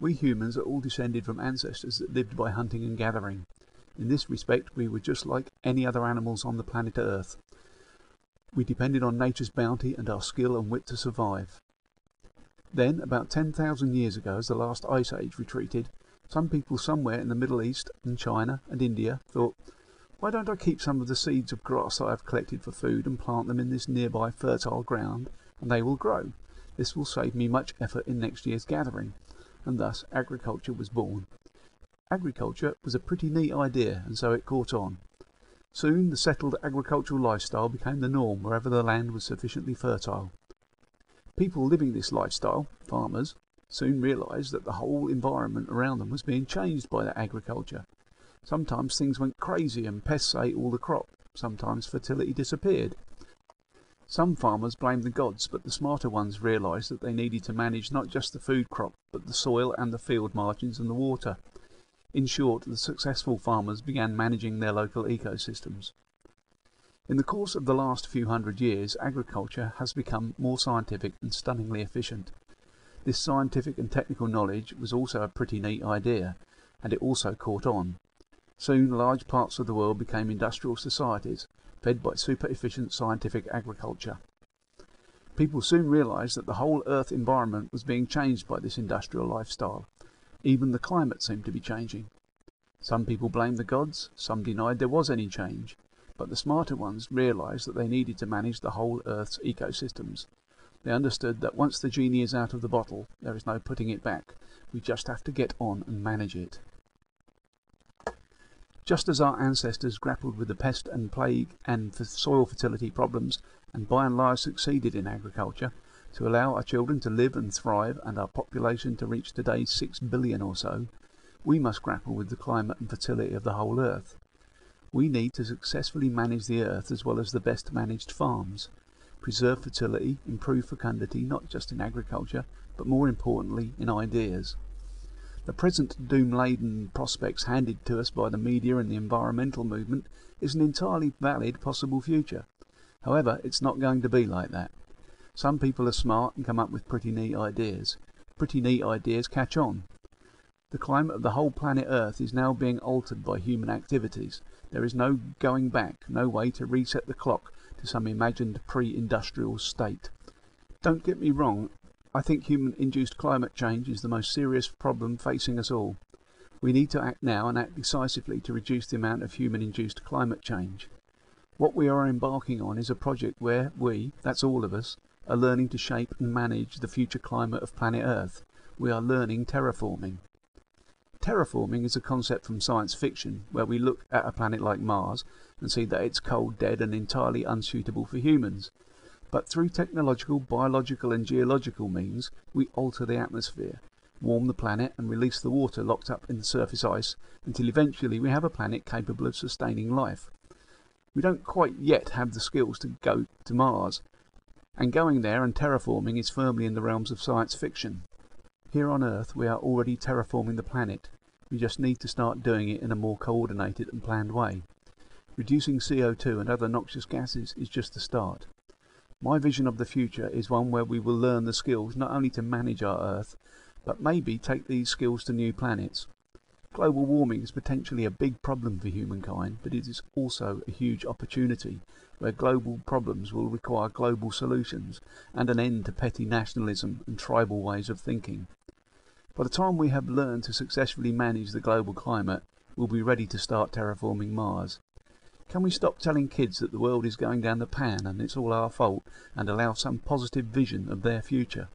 We humans are all descended from ancestors that lived by hunting and gathering. In this respect, we were just like any other animals on the planet Earth. We depended on nature's bounty and our skill and wit to survive. Then, about 10,000 years ago, as the last ice age retreated, some people somewhere in the Middle East and China and India thought, why don't I keep some of the seeds of grass I have collected for food and plant them in this nearby fertile ground, and they will grow. This will save me much effort in next year's gathering. And thus agriculture was born. Agriculture was a pretty neat idea, and so it caught on. Soon the settled agricultural lifestyle became the norm wherever the land was sufficiently fertile. People living this lifestyle, farmers, soon realised that the whole environment around them was being changed by their agriculture. Sometimes things went crazy and pests ate all the crop. Sometimes fertility disappeared. Some farmers blamed the gods, but the smarter ones realised that they needed to manage not just the food crop, but the soil and the field margins and the water. In short, the successful farmers began managing their local ecosystems. In the course of the last few hundred years, agriculture has become more scientific and stunningly efficient. This scientific and technical knowledge was also a pretty neat idea, and it also caught on. Soon large parts of the world became industrial societies, fed by super-efficient scientific agriculture. People soon realised that the whole Earth environment was being changed by this industrial lifestyle. Even the climate seemed to be changing. Some people blamed the gods, some denied there was any change, but the smarter ones realised that they needed to manage the whole Earth's ecosystems. They understood that once the genie is out of the bottle, there is no putting it back. We just have to get on and manage it. Just as our ancestors grappled with the pest and plague and soil fertility problems and by and large succeeded in agriculture to allow our children to live and thrive and our population to reach today's 6 billion or so, we must grapple with the climate and fertility of the whole Earth. We need to successfully manage the Earth as well as the best managed farms, preserve fertility, improve fecundity not just in agriculture but more importantly in ideas. The present doom-laden prospects handed to us by the media and the environmental movement is an entirely valid possible future. However, it's not going to be like that. Some people are smart and come up with pretty neat ideas. Pretty neat ideas catch on. The climate of the whole planet Earth is now being altered by human activities. There is no going back, no way to reset the clock to some imagined pre-industrial state. Don't get me wrong, I think human-induced climate change is the most serious problem facing us all. We need to act now and act decisively to reduce the amount of human-induced climate change. What we are embarking on is a project where we, that's all of us, are learning to shape and manage the future climate of planet Earth. We are learning terraforming. Terraforming is a concept from science fiction where we look at a planet like Mars and see that it's cold, dead and entirely unsuitable for humans. But through technological, biological and geological means, we alter the atmosphere, warm the planet and release the water locked up in the surface ice until eventually we have a planet capable of sustaining life. We don't quite yet have the skills to go to Mars, and going there and terraforming is firmly in the realms of science fiction. Here on Earth we are already terraforming the planet. We just need to start doing it in a more coordinated and planned way. Reducing CO2 and other noxious gases is just the start. My vision of the future is one where we will learn the skills not only to manage our Earth, but maybe take these skills to new planets. Global warming is potentially a big problem for humankind, but it is also a huge opportunity where global problems will require global solutions and an end to petty nationalism and tribal ways of thinking. By the time we have learned to successfully manage the global climate, we'll be ready to start terraforming Mars. Can we stop telling kids that the world is going down the pan and it's all our fault and allow some positive vision of their future?